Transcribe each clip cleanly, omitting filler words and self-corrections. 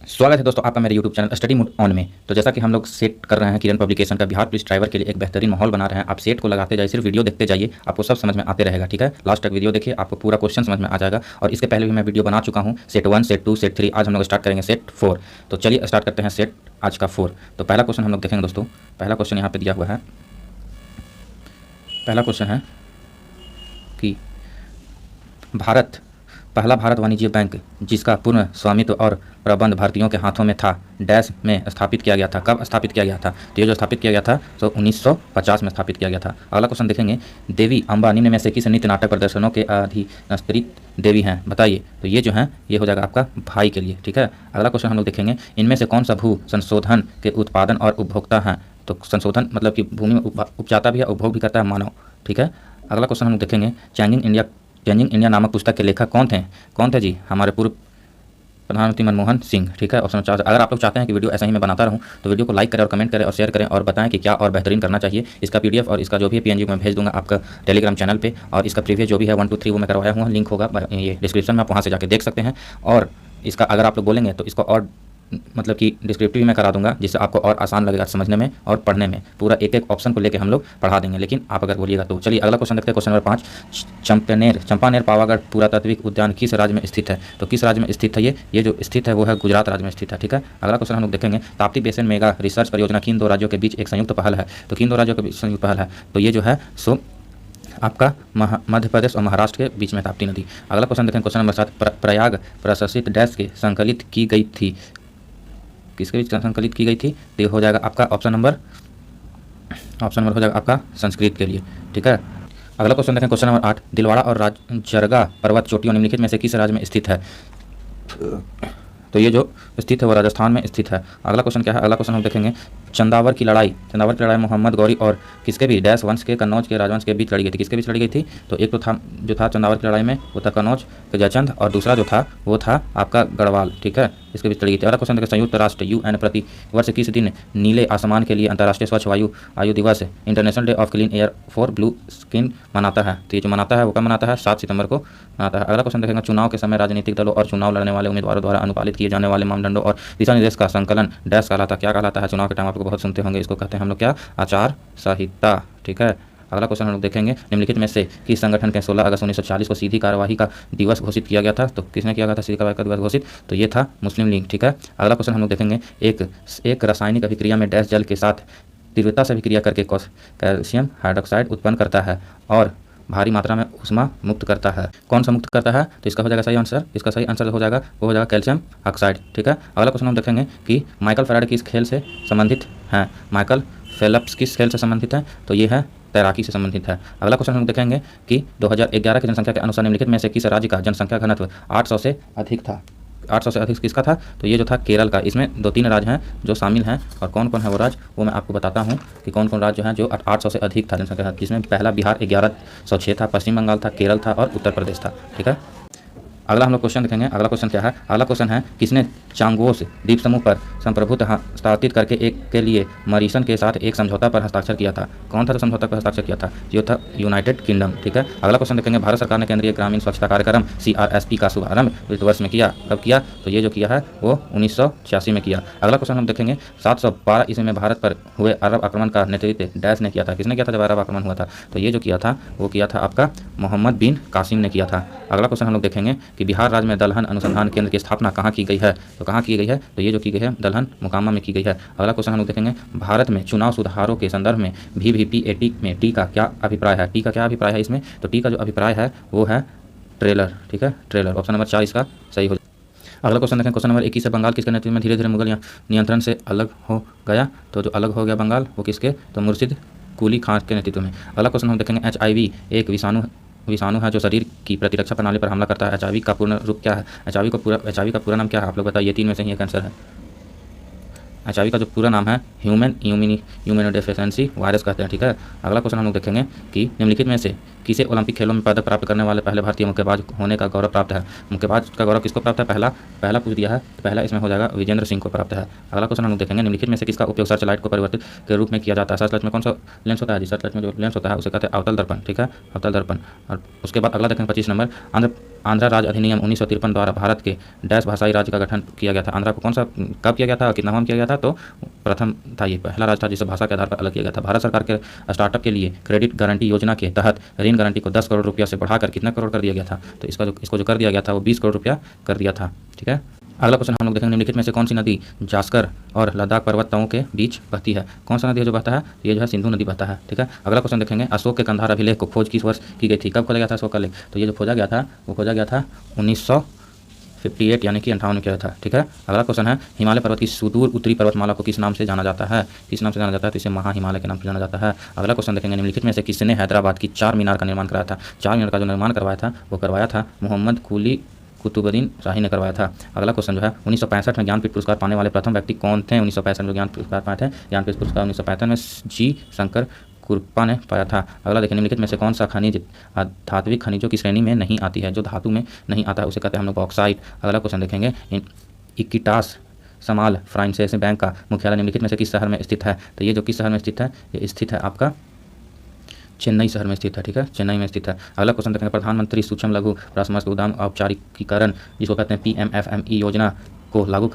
स्वागत है दोस्तों आपका मेरे YouTube channel study mode on में। तो जैसा कि हम लोग सेट कर रहे हैं किरण पब्लिकेशन का बिहार पुलिस ड्राइवर के लिए एक बेहतरीन माहौल बना रहे हैं। आप सेट को लगाते जाइए, सिर्फ वीडियो देखते जाइए, आपको सब समझ में आते रहेगा। ठीक है, लास्ट तक वीडियो देखिए, आपको पूरा क्वेश्चन समझ में आ जाएगा। और इसके पहले भी मैं वीडियो बना चुका हूँ, सेट 1, सेट 2, सेट 3। आज हम लोग स्टार्ट करेंगे सेट 4। तो चलिए स्टार्ट करते हैं सेट आज का 4। तो पहला क्वेश्चन हम लोग देखेंगे दोस्तों। पहला क्वेश्चन यहाँ पर दिया हुआ है। पहला क्वेश्चन है कि पहला भारत वाणिज्य बैंक जिसका पूर्ण स्वामित्व और प्रबंध भारतीयों के हाथों में था, डैश में स्थापित किया गया था। कब स्थापित किया गया था? तो ये जो स्थापित किया गया था तो 1950 में स्थापित किया गया था। अगला क्वेश्चन देखेंगे, देवी अम्बा निम्न में से किस नृत्य नाटक प्रदर्शनों के अधिनस्त्रित देवी हैं? बताइए। तो ये जो है ये हो जाएगा आपका भाई के लिए। ठीक है, अगला क्वेश्चन हम लोग देखेंगे, इनमें से कौन सा भू संशोधन के उत्पादन और उपभोक्ता हैं? तो संशोधन मतलब कि भूमि में उपजाता भी है, उपभोग भी करता है मानव। ठीक है, अगला क्वेश्चन हम लोग देखेंगे, चेंजिंग इंडिया नामक पुस्तक के लेखक कौन थे जी? हमारे पूर्व प्रधानमंत्री मनमोहन सिंह। ठीक है, ऑप्शन 4। अगर आप लोग चाहते हैं कि वीडियो ऐसा ही मैं बनाता रहूं तो वीडियो को लाइक करें और कमेंट करें और शेयर करें और बताएं कि क्या और बेहतरीन करना चाहिए। इसका पीडीएफ और इसका जो भी पीएनजी मैं भेज दूंगा आपका टेलीग्राम चैनल पे। और इसका प्रीवियस जो भी है 1, 2, 3 वो मैं करवाया हुआ, लिंक होगा ये डिस्क्रिप्शन में, आप वहाँ से जाके देख सकते हैं। और इसका अगर आप लोग बोलेंगे तो इसको और मतलब कि डिस्क्रिप्टिव में करा दूंगा, जिससे आपको और आसान लगेगा समझने में और पढ़ने में। पूरा एक एक ऑप्शन को लेके हम लोग पढ़ा देंगे, लेकिन आप अगर बोलिएगा तो। चलिए अगला क्वेश्चन देखते हैं, क्वेश्चन नंबर 5। चंपानेर पावागढ़ पुरातात्विक उद्यान किस राज्य में स्थित है? तो किस राज्य में स्थित है ये जो स्थित है वो है गुजरात राज्य में स्थित है। ठीक है, अगला क्वेश्चन हम लोग देखेंगे, ताप्ती बेसिन मेगा रिसर्च परियोजना किन दो राज्यों के बीच एक संयुक्त पहल है? तो किन दो राज्यों के बीच संयुक्त पहल है? तो ये जो है सो आपका मध्य प्रदेश और महाराष्ट्र के बीच में ताप्ती नदी। अगला क्वेश्चन देखें, क्वेश्चन नंबर 7। प्रयाग प्रशासित डैश के संकलित की गई थी? किसके बीच संकलित की गई थी? तो ये हो जाएगा आपका ऑप्शन नंबर हो जाएगा आपका संस्कृत के लिए। ठीक है, अगला क्वेश्चन देखें, क्वेश्चन नंबर 8। दिलवाड़ा और राजरगा पर्वत चोटियों निम्नलिखित में से किस राज्य में स्थित है? तो ये जो स्थित है वो राजस्थान में स्थित है। अगला क्वेश्चन क्या है? अगला क्वेश्चन हम देखेंगे, चंदावर की लड़ाई मोहम्मद गौरी और किसके भी डैश वंश के कन्नौज के राजवंश के बीच लड़ी गई थी? किसके बीच लड़ी गई थी? तो एक तो था जो था चंदावर की लड़ाई में वो था कन्नौज के जयचंद, और दूसरा जो था वो था आपका गढ़वाल। ठीक है, इसके बीच लड़ी गई थी। अगला क्वेश्चन देखिए, संयुक्त राष्ट्र UN प्रति वर्ष किस दिन नीले आसमान के लिए अंतर्राष्ट्रीय स्वच्छ आयु दिवस international day of clean air for blue skin मनाता है? तो ये जो मनाता है वो कब मनाता है? 7 सितंबर को मनाता है। अगला क्वेश्चन देखेंगे, चुनाव के समय राजनीतिक दलों और चुनाव लड़ने वाले उम्मीदवारों द्वारा अनुपालित किए जाने वाले मानदंडों और दिशा निर्देश का संकलन डैश कहलाता, क्या कहलाता है? चुनाव के टाइम आप लोग बहुत सुनते होंगे, इसको कहते हैं हम लोग क्या? आचार संहिता। ठीक है, अगला क्वेश्चन हम लोग देखेंगे, निम्नलिखित में से किस संगठन के 16 अगस्त 1940 को सीधी कार्यवाही का दिवस घोषित किया गया था? तो किसने किया गया था सीधी कार्यवाही का दिवस घोषित? तो ये था मुस्लिम लीग। ठीक है, अगला क्वेश्चन हम लोग देखेंगे, एक रासायनिक अभिक्रिया में डैश जल के साथ तीव्रता से अभिक्रिया करके कैल्शियम हाइड्रोक्साइड उत्पन्न करता है और भारी मात्रा में ऊष्मा मुक्त करता है। कौन सा मुक्त करता है? तो इसका हो जाएगा सही आंसर, इसका सही आंसर हो जाएगा वो हो जाएगा कैल्शियम ऑक्साइड। ठीक है, अगला क्वेश्चन हम देखेंगे कि माइकल फैराडे किस खेल से संबंधित हैं? माइकल फेल्प्स किस खेल से संबंधित हैं? तो ये है तैराकी से संबंधित है। अगला क्वेश्चन हम देखेंगे कि 2011 की जनसंख्या के अनुसार निम्नलिखित में से किस राज्य का जनसंख्या घनत्व 800 से अधिक था? 800 से अधिक किसका था? तो ये जो था केरल का। इसमें 2-3 राज्य हैं जो शामिल हैं, और कौन कौन है वो राज्य वो मैं आपको बताता हूँ कि कौन कौन राज्य हैं जो 800 से अधिक था जनसंख्या। जिसमें पहला बिहार 1106 था, पश्चिम बंगाल था, केरल था और उत्तर प्रदेश था। ठीक है, अगला हम लोग क्वेश्चन देखेंगे। अगला क्वेश्चन क्या है? अगला क्वेश्चन है, किसने चांगोस द्वीप समूह पर संप्रभुत्व स्थापित करके एक के लिए मॉरिशस के साथ एक समझौता पर हस्ताक्षर किया था? कौन था जो समझौता पर हस्ताक्षर किया था? ये था यूनाइटेड किंगडम। ठीक है, अगला क्वेश्चन देखेंगे, भारत सरकार ने केंद्रीय ग्रामीण स्वच्छता कार्यक्रम CRSP का शुभारंभ वित्त वर्ष में किया? कब किया? तो ये जो किया है वो 1986 में किया। अगला क्वेश्चन हम देखेंगे, 712 ईस्वी में भारत पर हुए अरब आक्रमण का नेतृत्व डैश ने किया था? किसने किया था जब अरब आक्रमण हुआ था? तो ये जो किया था वो किया था आपका मोहम्मद बिन कासिम ने किया था। अगला क्वेश्चन हम लोग देखेंगे कि बिहार राज्य में दलहन अनुसंधान केंद्र की स्थापना कहाँ की गई है? तो कहाँ की गई है? तो ये जो की गई है दलहन मोकामा में की गई है। अगला क्वेश्चन हम लोग देखेंगे, भारत में चुनाव सुधारों के संदर्भ में VVPAT में टी का क्या अभिप्राय है? टी का क्या अभिप्राय है इसमें? तो टी का जो अभिप्राय है वो है ट्रेलर। ठीक है, ट्रेलर। ऑप्शन नंबर 4 इसका सही हो। अगला क्वेश्चन देखें, क्वेश्चन नंबर 21 से बंगाल किसके नेतृत्व में धीरे धीरे मुगल नियंत्रण से अलग हो गया? तो जो अलग हो गया बंगाल वो किसके? तो मुर्शिद कुली खान के नेतृत्व में। अगला क्वेश्चन हम देखेंगे, HIV एक विषाणु है जो शरीर की प्रतिरक्षा प्रणाली पर हमला करता है। HIV का पूर्ण रूप क्या है? HIV का पूरा नाम क्या है? आप लोग बताइए, 3 में से ही एक आंसर है। HIV का जो पूरा नाम है इम्यूनोडेफिशिएंसी वायरस कहते हैं। ठीक है, अगला क्वेश्चन हम लोग देखेंगे कि निम्नलिखित में से किसे ओलंपिक खेलों में पदक प्राप्त करने वाले पहले भारतीय मुक्केबाज होने का गौरव प्राप्त है। मुक्केबाज का गौरव किसको प्राप्त है? पहला पूछ दिया है, तो पहला इसमें हो जाएगा विजेंद्र सिंह को प्राप्त है। अगला क्वेश्चन हम लोग देखेंगे निम्नलिखित में से किसका उपयोग सर्च लाइट को परिवर्तित के रूप में किया जाता है। सर्च लाइट में कौन सा लेंस होता है जी? सर्च लाइट में जो लेंस होता है उसे कहते हैं अवतल दर्पण। ठीक है, अवतल दर्पण। और उसके बाद अगला देखेंगे 25 नंबर, आंध्र राज्य अधिनियम 1953 द्वारा भारत के डैश भाषाई राज्य का गठन किया गया था। आंध्रा को कौन सा कब किया गया था, कितना किया गया था? तो प्रथम था, ये पहला राज्य था जिसे भाषा के आधार पर अलग किया गया था। भारत सरकार के स्टार्टअप के लिए क्रेडिट गारंटी योजना के तहत ऋण गारंटी को 10 करोड़ रुपया से बढ़ाकर कितना करोड़ कर दिया गया था? तो इसको जो कर दिया गया था वो 20 करोड़ रुपया कर दिया था। ठीक है, अगला क्वेश्चन हम लोग देखेंगे निम्नलिखित में से कौन सी नदी जास्कर और लद्दाख पर्वतों के बीच बहती है। कौन सा नदी है जो बहता है? ये जो है सिंधु नदी बहता है। ठीक है, अगला क्वेश्चन देखेंगे अशोक के कंधार अभिलेख को खोज किस वर्ष की गई थी? कब खोजा गया था अशोक का लेख? तो ये जो खोजा गया था वो खोजा गया था 1958 यानी कि 58 में किया था। ठीक है, अगला क्वेश्चन है हिमालय पर्वत की सुदूर उत्तरी पर्वतमाला को किस नाम से जाना जाता है? किस नाम से जाना जाता है? तो इसे महा हिमालय के नाम से जाना जाता है। अगला क्वेश्चन देखेंगे निम्नलिखित में से किसने हैदराबाद की चार मीनार का निर्माण कराया था? चार मीनार का जो निर्माण करवाया था वो करवाया था मोहम्मद कुली कुतुबुद्दीन शाही ने करवाया था। अगला क्वेश्चन जो है 1965 में ज्ञानपीठ पुरस्कार पाने वाले प्रथम व्यक्ति कौन थे? 1965 में ज्ञान पुरस्कार पाए थे, ज्ञानपीठ पुरस्कार 1965 में जी शंकर कुरपा ने पाया था। अगला देखें निम्नलिखित में से कौन सा खनिज धात्विक खनिजों की श्रेणी में नहीं आती है? जो धातु में नहीं आता है उसे कहते हैं हम लोग ऑक्साइड। अगला क्वेश्चन देखेंगे इक्विटास समाल फ्रांसीसी बैंक का मुख्यालय निम्नलिखित में से किस शहर में स्थित है? तो ये जो किस शहर में स्थित है? ये स्थित है आपका चेन्नई शहर में स्थित है। ठीक है, चेन्नई में स्थित है। अगला क्वेश्चन देखेंगे प्रधानमंत्री सूक्ष्म लघु परामर्श उद्यम औपचारिकीकरण जिसको कहते हैं PMFME योजना को लागू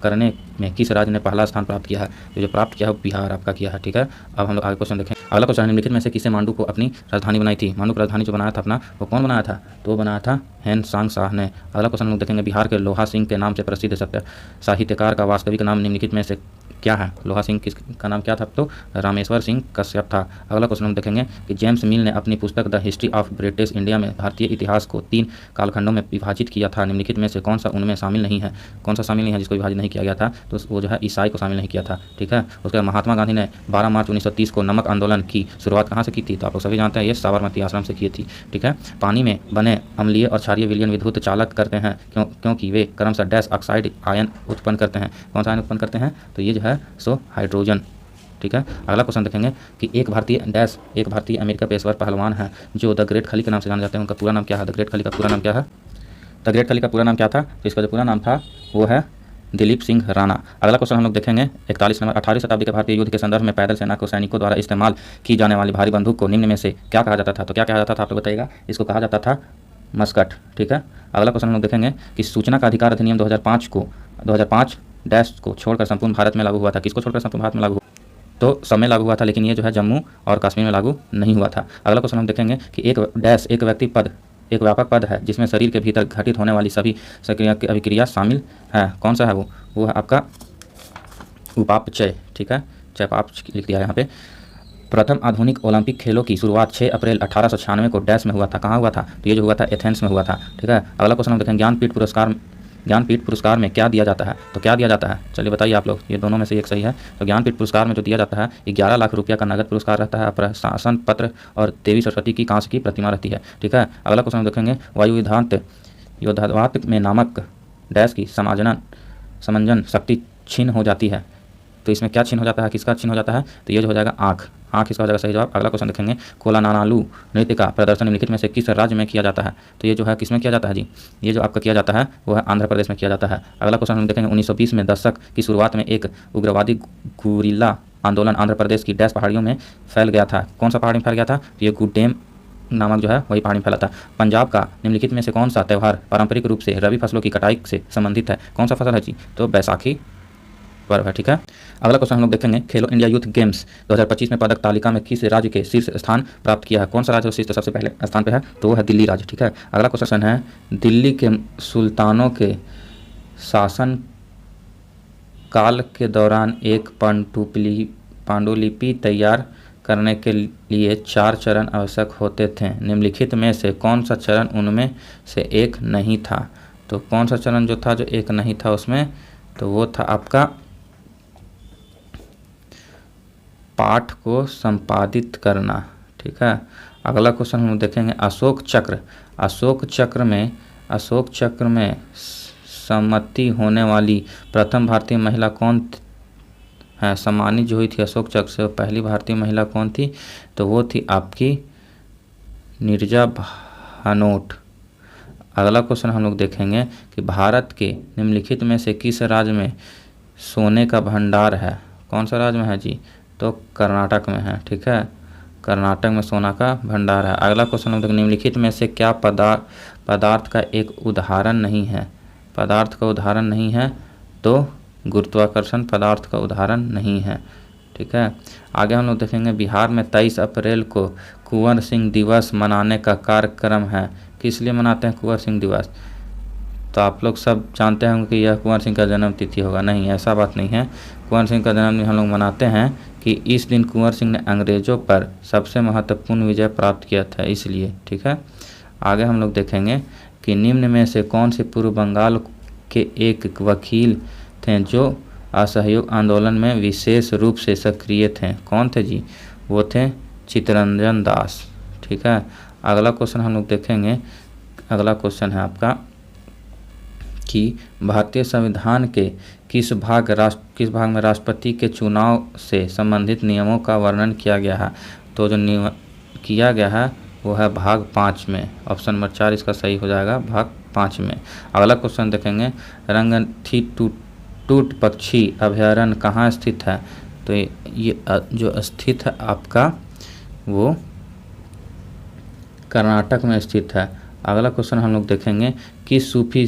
करने में किस राज्य ने पहला स्थान प्राप्त किया है? तो जो प्राप्त किया है बिहार आपका किया है। ठीक है, अब हम लोग आगे क्वेश्चन देखें। अगला क्वेश्चन निम्नलिखित में से किसने मांडू को अपनी राजधानी बनाई थी? मांडू राजधानी जो बनाया था अपना वो कौन बनाया था? तो वो बनाया था हेनसांग शाह ने। अगला क्वेश्चन हम लोग देखेंगे बिहार के लोहा सिंह के नाम से प्रसिद्ध सत्य साहित्यकार का वास्तविक नाम निम्नलिखित में से क्या है? लोहा सिंह किसका नाम क्या था? तो रामेश्वर सिंह कश्यप था। अगला क्वेश्चन हम देखेंगे कि जेम्स मिल ने अपनी पुस्तक the history of British India में भारतीय इतिहास को 3 कालखंडों में विभाजित किया था। निम्नलिखित में से कौन सा उनमें शामिल नहीं है? कौन सा शामिल नहीं है जिसको विभाजित नहीं किया गया था? तो वो जो है ईसाई को शामिल नहीं किया था। ठीक है, उसके बाद महात्मा गांधी ने 12 मार्च 1930 को नमक आंदोलन की शुरुआत कहाँ से की थी? तो आप लोग सभी जानते हैं ये साबरमती आश्रम से की थी। ठीक है, पानी में बने अम्लीय और क्षारीय विलयन विद्युत चालक करते हैं क्योंकि वे क्रमशः डैश ऑक्साइड आयन उत्पन्न करते हैं। कौन सा आयन उत्पन्न करते हैं? तो ये जो है सो हाइड्रोजन। ठीक है, अगला क्वेश्चन देखेंगे कि एक भारतीय अमेरिका पेशेवर पहलवान है जो द ग्रेट खली के नाम से जाने जाते हैं। उनका पूरा नाम क्या है? द ग्रेट खली का पूरा नाम क्या है? द ग्रेट खली का पूरा नाम क्या था? तो इसका जो पूरा नाम था वो है दिलीप सिंह राणा। अगला क्वेश्चन हम लोग देखेंगे 41 नंबर 18वीं शताब्दी के भारतीय युद्ध के संदर्भ में पैदल सेना को सैनिकों द्वारा इस्तेमाल की जाने वाली भारी बंदूक को निम्न में से क्या कहा जाता था? तो क्या कहा जाता था आप लोग बताइएगा? इसको कहा जाता था मस्कट। ठीक है, अगला क्वेश्चन हम लोग देखेंगे कि सूचना का अधिकार अधिनियम 2005 डैश को छोड़कर संपूर्ण भारत में लागू हुआ था। किसको छोड़कर संपूर्ण भारत में लागू? तो सब में लागू हुआ था, लेकिन ये जो है जम्मू और कश्मीर में लागू नहीं हुआ था। अगला क्वेश्चन हम देखेंगे कि एक व्यक्ति पद एक व्यापक पद है जिसमें शरीर के भीतर घटित होने वाली सभी सक्रिय अभिक्रिया शामिल है। कौन सा है वो है आपका उपापचय। ठीक है, चयपापच लिख दिया है यहाँ पे। प्रथम आधुनिक ओलंपिक खेलों की शुरुआत 6 अप्रैल 1896 को डैश में हुआ था। कहाँ हुआ था? तो ये जो हुआ था एथेंस में हुआ था। ठीक है, अगला क्वेश्चन हम देखेंगे ज्ञानपीठ पुरस्कार में क्या दिया जाता है? तो क्या दिया जाता है? चलिए बताइए आप लोग, ये दोनों में से एक सही है। तो ज्ञानपीठ पुरस्कार में जो दिया जाता है 11 लाख रुपया का नगद पुरस्कार रहता है, प्रशंसा पत्र और देवी सरस्वती की कांस्य की प्रतिमा रहती है। ठीक है, अगला क्वेश्चन हम देखेंगे वायु योद्धावात में नामक डैश की समंजन शक्ति छीन हो जाती है। तो इसमें क्या छीन हो जाता है? किसका छीन हो जाता है? तो ये जो हो जाएगा आँख इसका हो जाएगा सही जवाब। अगला क्वेश्चन देखेंगे कोलानालू नृत्य का प्रदर्शन निम्नलिखित में से किस राज्य में किया जाता है? तो ये जो है किसमें किया जाता है जी? ये जो आपका किया जाता है वो है आंध्र प्रदेश में किया जाता है। अगला क्वेश्चन हम देखेंगे 1920 में दशक की शुरुआत में एक उग्रवादी गुरिल्ला आंदोलन आंध्र प्रदेश की डैश पहाड़ियों में फैल गया था। कौन सा पहाड़ी में फैल गया था? तो ये गुड्डेम नामक जो है वही पहाड़ी में फैला था। पंजाब का निम्नलिखित में से कौन सा त्यौहार पारंपरिक रूप से रबी फसलों की कटाई से संबंधित है? कौन सा फसल है जी? तो बैसाखी पर्व है। ठीक है, अगला क्वेश्चन हम लोग देखेंगे खेलो इंडिया यूथ गेम्स 2025 में पदक तालिका में किस राज्य के शीर्ष स्थान प्राप्त किया है? कौन सा राज्य शीर्ष सबसे पहले स्थान पे है? तो वो है दिल्ली राज्य। ठीक है, अगला क्वेश्चन है दिल्ली के सुल्तानों के शासन काल के दौरान एक पांडुलिपि तैयार करने के लिए 4 चरण आवश्यक होते थे। निम्नलिखित में से कौन सा चरण उनमें से एक नहीं था? तो कौन सा चरण जो था जो एक नहीं था उसमें? तो वो था आपका पाठ को संपादित करना। ठीक है, अगला क्वेश्चन हम देखेंगे अशोक चक्र में सम्मति होने वाली प्रथम भारतीय महिला कौन है सम्मानित जो हुई थी अशोक चक्र से, पहली भारतीय महिला कौन थी? तो वो थी आपकी नीरजा भानोट। अगला क्वेश्चन हम लोग देखेंगे कि भारत के निम्नलिखित में से किस राज्य में सोने का भंडार है? कौन सा राज्य में है जी? तो कर्नाटक में है। ठीक है, कर्नाटक में सोना का भंडार है। अगला क्वेश्चन हम लोग निम्नलिखित में से क्या पदार्थ का एक उदाहरण नहीं है? पदार्थ का उदाहरण नहीं है तो गुरुत्वाकर्षण पदार्थ का उदाहरण नहीं है। ठीक है, आगे हम लोग देखेंगे बिहार में 23 अप्रैल को कुंवर सिंह दिवस मनाने का कार्यक्रम है। किस लिए मनाते हैं कुंवर सिंह दिवस? तो आप लोग सब जानते होंगे कि यह कुंवर सिंह का जन्म तिथि होगा। नहीं, ऐसा बात नहीं है। कुंवर सिंह का जन्मदिन हम लोग मनाते हैं कि इस दिन कुंवर सिंह ने अंग्रेजों पर सबसे महत्वपूर्ण विजय प्राप्त किया था, इसलिए। ठीक है, आगे हम लोग देखेंगे कि निम्न में से कौन से पूर्व बंगाल के एक वकील थे जो असहयोग आंदोलन में विशेष रूप से सक्रिय थे? कौन थे जी? वो थे चित्तरंजन दास। ठीक है, अगला क्वेश्चन हम लोग देखेंगे। अगला क्वेश्चन है आपका कि भारतीय संविधान के किस भाग में राष्ट्रपति के चुनाव से संबंधित नियमों का वर्णन किया गया है? तो जो नियम किया गया है वो है भाग 5 में। ऑप्शन नंबर 4 इसका सही हो जाएगा, भाग 5 में। अगला क्वेश्चन देखेंगे रंगथी टूट पक्षी अभयारण्य कहाँ स्थित है? तो ये जो स्थित है आपका वो कर्नाटक में स्थित है। अगला क्वेश्चन हम लोग देखेंगे कि सूफी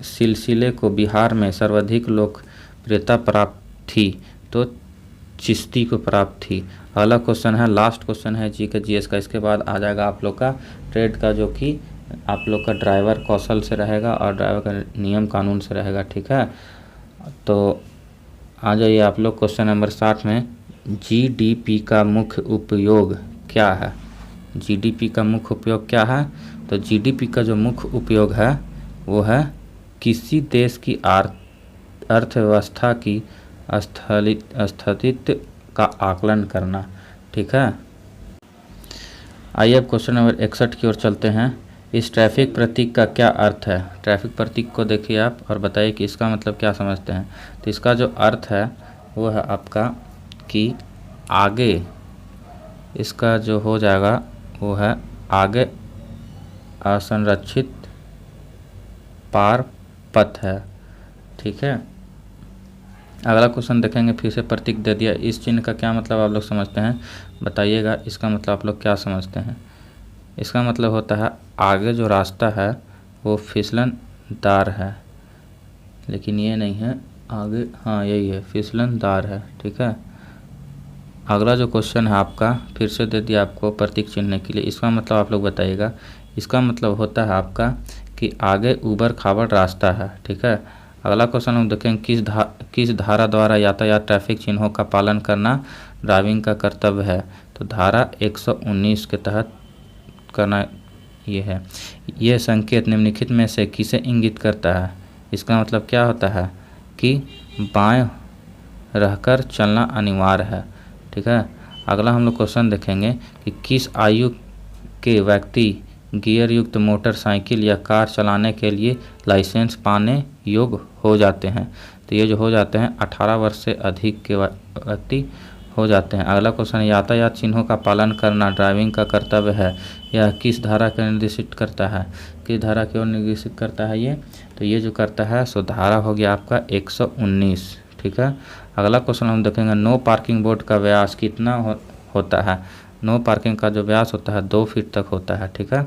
सिलसिले को बिहार में सर्वाधिक लोकप्रियता प्राप्त थी? तो चिश्ती को प्राप्त थी। अगला क्वेश्चन है, लास्ट क्वेश्चन है जी का जीएस का। इसके बाद आ जाएगा आप लोग का ट्रेड का, जो कि आप लोग का ड्राइवर कौशल से रहेगा और ड्राइवर का नियम कानून से रहेगा। ठीक है, तो आ जाइए आप लोग क्वेश्चन नंबर 60 में। जीडीपी का मुख्य उपयोग क्या है? जीडीपी का मुख्य उपयोग क्या है? तो जीडीपी का जो मुख्य उपयोग है वो है किसी देश की अर्थव्यवस्था की स्थिति का आकलन करना। ठीक है, आइए अब क्वेश्चन नंबर 61 की ओर चलते हैं। इस ट्रैफिक प्रतीक का क्या अर्थ है? ट्रैफिक प्रतीक को देखिए आप और बताइए कि इसका मतलब क्या समझते हैं। तो इसका जो अर्थ है वो है आपका कि आगे, इसका जो हो जाएगा वो है आगे असंरक्षित पार पथ है। ठीक है, अगला क्वेश्चन देखेंगे, फिर से प्रतीक दे दिया। इस चिन्ह का क्या मतलब आप लोग समझते हैं? बताइएगा इसका मतलब आप लोग क्या समझते हैं। इसका मतलब होता है आगे जो रास्ता है वो फिसलनदार है, लेकिन ये नहीं है आगे, हाँ यही है, फिसलनदार है। ठीक है, अगला जो क्वेश्चन है आपका फिर से दे दिया आपको प्रतीक चिन्ह के लिए। इसका मतलब आप लोग बताइएगा। इसका मतलब होता है आपका कि आगे ऊबड़ खाबड़ रास्ता है। ठीक है, अगला क्वेश्चन हम देखेंगे, किस धारा द्वारा यातायात ट्रैफिक चिन्हों का पालन करना ड्राइविंग का कर्तव्य है? तो धारा 119 के तहत करना ये है। यह संकेत निम्नलिखित में से किसे इंगित करता है? इसका मतलब क्या होता है कि बाएं रहकर चलना अनिवार्य है। ठीक है, अगला हम लोग क्वेश्चन देखेंगे कि किस आयु के व्यक्ति गियर युक्त मोटरसाइकिल या कार चलाने के लिए लाइसेंस पाने योग्य हो जाते हैं? तो ये जो हो जाते हैं 18 वर्ष से अधिक के व्यक्ति हो जाते हैं। अगला क्वेश्चन, यातायात चिन्हों का पालन करना ड्राइविंग का कर्तव्य है, यह किस धारा को निर्देशित करता है? किस धारा की ओर निर्देशित करता है ये? तो ये जो करता है सो धारा हो गया आपका 119। ठीक है, अगला क्वेश्चन हम देखेंगे, नो पार्किंग बोर्ड का व्यास कितना होता है? नो पार्किंग का जो व्यास होता है 2 फीट तक होता है। ठीक है,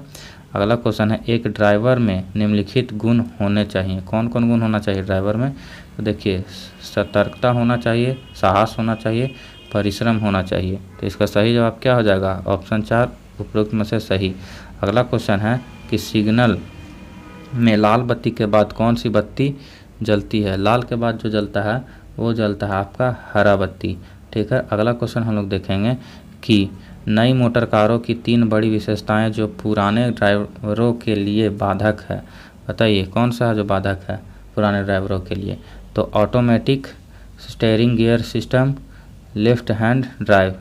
अगला क्वेश्चन है, एक ड्राइवर में निम्नलिखित गुण होने चाहिए। कौन कौन गुण होना चाहिए ड्राइवर में? तो देखिए, सतर्कता होना चाहिए, साहस होना चाहिए, परिश्रम होना चाहिए। तो इसका सही जवाब क्या हो जाएगा? ऑप्शन 4 उपरोक्त में से सही। अगला क्वेश्चन है कि सिग्नल में लाल बत्ती के बाद कौन सी बत्ती जलती है? लाल के बाद जो जलता है वो जलता है आपका हरा बत्ती। ठीक है, अगला क्वेश्चन हम लोग देखेंगे कि नई मोटर कारों की 3 बड़ी विशेषताएं जो पुराने ड्राइवरों के लिए बाधक है। बताइए कौन सा है जो बाधक है पुराने ड्राइवरों के लिए? तो automatic steering gear system, left hand drive.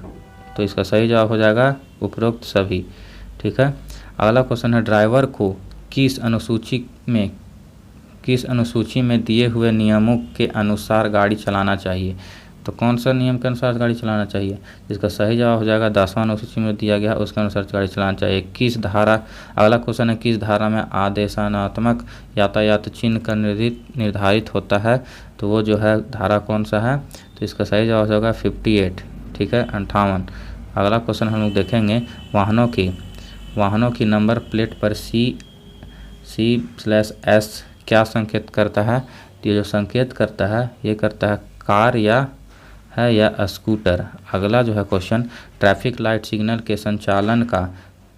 तो इसका सही जवाब हो जाएगा उपरोक्त सभी। ठीक है, अगला क्वेश्चन है, ड्राइवर को किस अनुसूची में दिए हुए नियमों के अनुसार गाड़ी चलाना चाहिए? तो कौन सा नियम के अनुसार गाड़ी चलाना चाहिए? इसका सही जवाब हो जाएगा 10वां अनुसूची में दिया गया उसके अनुसार गाड़ी चलाना चाहिए। किस धारा, अगला क्वेश्चन है, किस धारा में आदेशात्मक यातायात चिन्ह का निर्धारित होता है? तो वो जो है धारा कौन सा है? तो इसका सही जवाब होगा 58, ठीक है, 58। अगला क्वेश्चन हम लोग देखेंगे, वाहनों की नंबर प्लेट पर C/S क्या संकेत करता है? तो ये जो संकेत करता है ये करता है कार या स्कूटर। अगला जो है क्वेश्चन, ट्रैफिक लाइट सिग्नल के संचालन का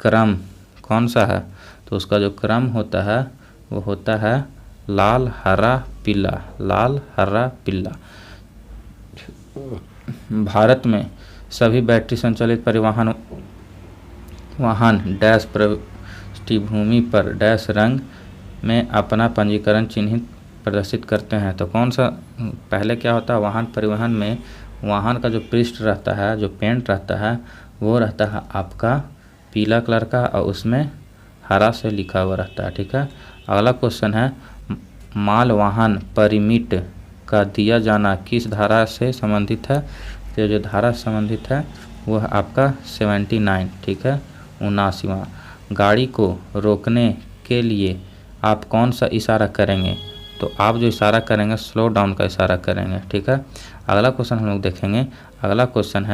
क्रम कौन सा है? तो उसका जो क्रम होता है वो होता है लाल हरा पीला, लाल हरा पीला। भारत में सभी बैटरी संचालित परिवहन वाहन डैश पृष्ठभूमि पर डैश रंग में अपना पंजीकरण चिन्हित प्रदर्शित करते हैं। तो कौन सा, पहले क्या होता है, वाहन परिवहन में वाहन का जो पृष्ठ रहता है, जो पेंट रहता है, वो रहता है आपका पीला कलर का और उसमें हरा से लिखा हुआ रहता है, ठीक है। अगला क्वेश्चन है, माल वाहन परमिट का दिया जाना किस धारा से संबंधित है? तो जो धारा संबंधित है वो है आपका 79, ठीक है, 79वां। गाड़ी को रोकने के लिए आप कौन सा इशारा करेंगे? तो आप जो इशारा करेंगे स्लो डाउन का इशारा करेंगे, ठीक है। अगला क्वेश्चन हम लोग देखेंगे। अगला क्वेश्चन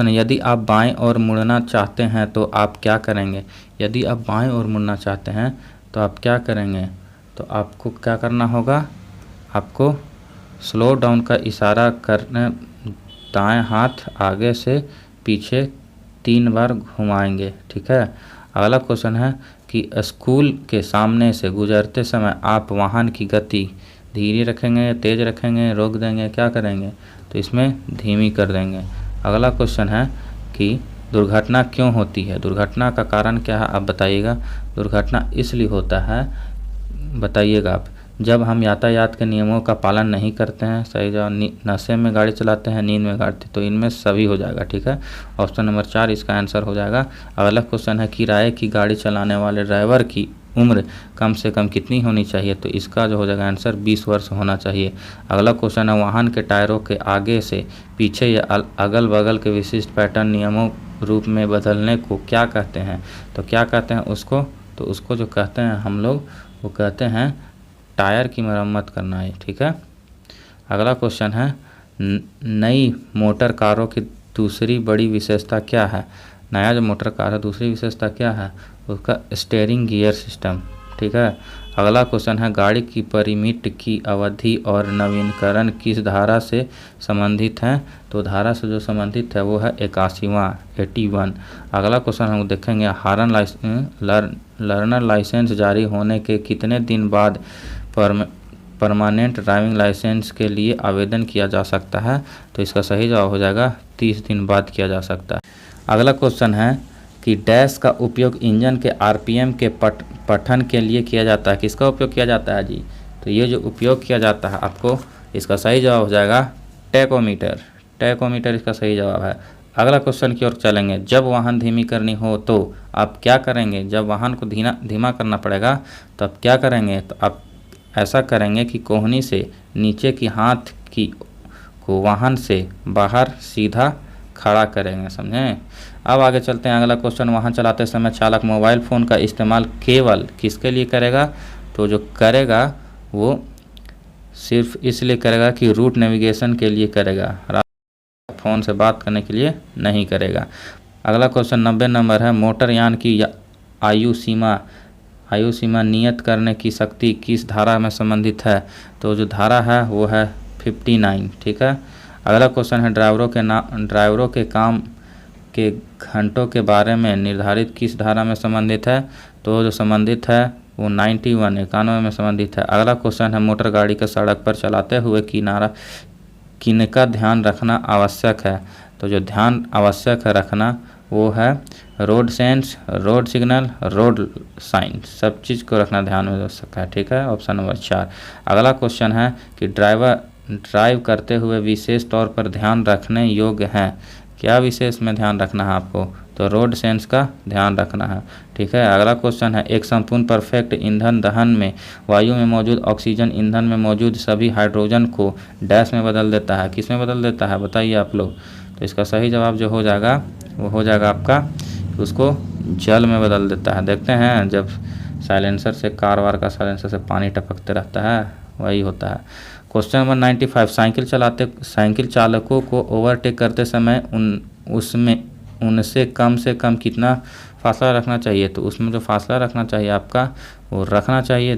है, यदि आप बाएं ओर मुड़ना चाहते हैं तो आप क्या करेंगे? यदि आप बाएं ओर मुड़ना चाहते हैं तो आप क्या करेंगे? तो आपको क्या करना होगा, आपको स्लो डाउन का इशारा करने, दाएं हाथ आगे से पीछे 3 बार घुमाएंगे, ठीक है। अगला क्वेश्चन है कि स्कूल के सामने से गुजरते समय आप वाहन की गति धीरे रखेंगे, तेज़ रखेंगे, रोक देंगे, क्या करेंगे? तो इसमें धीमी कर देंगे। अगला क्वेश्चन है कि दुर्घटना क्यों होती है? दुर्घटना का कारण क्या है आप बताइएगा। दुर्घटना इसलिए होता है, बताइएगा आप, जब हम यातायात के नियमों का पालन नहीं करते हैं, सही जवाब, नशे में गाड़ी चलाते हैं, नींद में गाड़ी, तो इनमें सभी हो जाएगा, ठीक है। ऑप्शन नंबर 4 इसका आंसर हो जाएगा। अगला क्वेश्चन है, किराए की गाड़ी चलाने वाले ड्राइवर की उम्र कम से कम कितनी होनी चाहिए? तो इसका जो हो जाएगा आंसर 20 वर्ष होना चाहिए। अगला क्वेश्चन है, वाहन के टायरों के आगे से पीछे या अगल बगल के विशिष्ट पैटर्न नियमों रूप में बदलने को क्या कहते हैं? तो क्या कहते हैं उसको? तो उसको जो कहते हैं हम लोग, वो कहते हैं टायर की मरम्मत करना है, ठीक है। अगला क्वेश्चन है, नई मोटर कारों की दूसरी बड़ी विशेषता क्या है? नया जो मोटर कार है दूसरी विशेषता क्या है? उसका स्टीयरिंग गियर सिस्टम, ठीक है। अगला क्वेश्चन है, गाड़ी की परमिट की अवधि और नवीनीकरण किस धारा से संबंधित हैं? तो धारा से जो संबंधित है वो है 81। अगला क्वेश्चन हम देखेंगे, लर्नर लाइसेंस जारी होने के कितने दिन बाद परमानेंट ड्राइविंग लाइसेंस के लिए आवेदन किया जा सकता है? तो इसका सही जवाब हो जाएगा 30 दिन बाद किया जा सकता है। अगला क्वेश्चन है कि डैश का उपयोग इंजन के आरपीएम के पठन के लिए किया जाता है। किसका उपयोग किया जाता है जी? तो ये जो उपयोग किया जाता है आपको, इसका सही जवाब हो जाएगा टैकोमीटर। टैकोमीटर इसका सही जवाब है। अगला क्वेश्चन की ओर चलेंगे, जब वाहन धीमी करनी हो तो आप क्या करेंगे? जब वाहन को धीमा करना पड़ेगा तो आप क्या करेंगे? तो आप ऐसा करेंगे कि कोहनी से नीचे की हाथ को वाहन से बाहर सीधा खड़ा करेंगे, समझें। अब आगे चलते हैं। अगला क्वेश्चन, वाहन चलाते समय चालक मोबाइल फ़ोन का इस्तेमाल केवल किसके लिए करेगा? तो जो करेगा वो सिर्फ इसलिए करेगा कि रूट नेविगेशन के लिए करेगा, फ़ोन से बात करने के लिए नहीं करेगा। अगला क्वेश्चन 90 नंबर है, मोटरयान की आयु सीमा नियत करने की शक्ति किस धारा में संबंधित है? तो जो धारा है वो है 59, ठीक है। अगला क्वेश्चन है, ड्राइवरों के काम के घंटों के बारे में निर्धारित किस धारा में संबंधित है? तो जो संबंधित है वो 91 में संबंधित है। अगला क्वेश्चन है, मोटर गाड़ी को सड़क पर चलाते हुए किनका ध्यान रखना आवश्यक है? तो जो ध्यान आवश्यक है रखना वो है road sense, road signal, road sign, सब चीज़ को रखना ध्यान में आवश्यक है, ठीक है। Option number 4। अगला क्वेश्चन है कि ड्राइव करते हुए विशेष तौर पर ध्यान रखने योग्य हैं। क्या विशेष में ध्यान रखना है आपको? तो रोड सेंस का ध्यान रखना है। ठीक है, अगला क्वेश्चन है, एक संपूर्ण परफेक्ट ईंधन दहन में वायु में मौजूद ऑक्सीजन ईंधन में मौजूद सभी हाइड्रोजन को डैश में बदल देता है। किस में बदल देता है बताइए आप लोग। तो इसका सही जवाब जो हो जाएगा वो हो जाएगा आपका, उसको जल में बदल देता है। देखते हैं जब साइलेंसर से, कार वार का साइलेंसर से पानी टपकते रहता है, वही होता है। क्वेश्चन नंबर 95, साइकिल चालकों को ओवरटेक करते समय उनसे कम से कम कितना फासला रखना चाहिए। तो उसमें जो फासला रखना चाहिए आपका, वो रखना चाहिए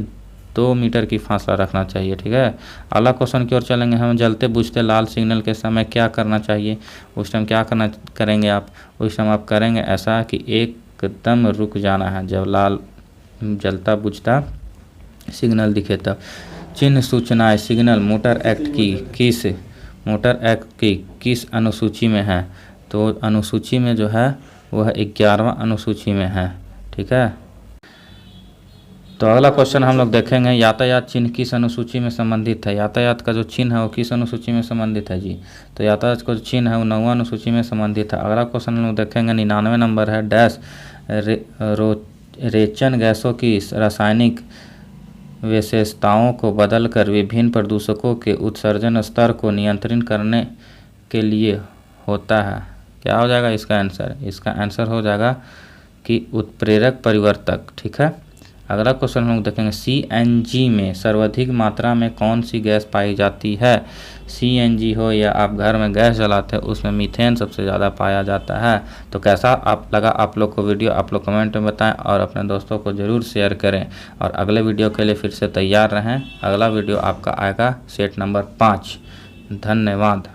2 मीटर की फासला रखना चाहिए। ठीक है, अगला क्वेश्चन की ओर चलेंगे हम। जलते बुझते लाल सिग्नल के समय क्या करना चाहिए। उस टाइम क्या करेंगे आप, उस टाइम आप करेंगे ऐसा कि एकदम रुक जाना है जब लाल जलता बुझता सिग्नल दिखे तब। चिन्ह सूचनाएं सिग्नल मोटर एक्ट की किस अनुसूची में है। तो अनुसूची में जो है वह 11वां अनुसूची में है। ठीक है, तो अगला क्वेश्चन हम लोग देखेंगे, यातायात चिन्ह किस अनुसूची में संबंधित है। यातायात का जो चिन्ह है वो किस अनुसूची में संबंधित है जी। तो यातायात का जो चिन्ह है वो 9वां अनुसूची में संबंधित है। अगला क्वेश्चन हम लोग देखेंगे 99 नंबर है, डैश रेचन गैसों की रासायनिक विशेषताओं को बदलकर विभिन्न प्रदूषकों के उत्सर्जन स्तर को नियंत्रित करने के लिए होता है। क्या हो जाएगा इसका आंसर, इसका आंसर हो जाएगा कि उत्प्रेरक परिवर्तक। ठीक है, अगला क्वेश्चन हम लोग देखेंगे, CNG में सर्वाधिक मात्रा में कौन सी गैस पाई जाती है। CNG हो या आप घर में गैस जलाते हैं, उसमें मीथेन सबसे ज़्यादा पाया जाता है। तो कैसा लगा आप लोग को वीडियो, आप लोग कमेंट में बताएं और अपने दोस्तों को ज़रूर शेयर करें। और अगले वीडियो के लिए फिर से तैयार रहें। अगला वीडियो आपका आएगा सेट नंबर 5। धन्यवाद।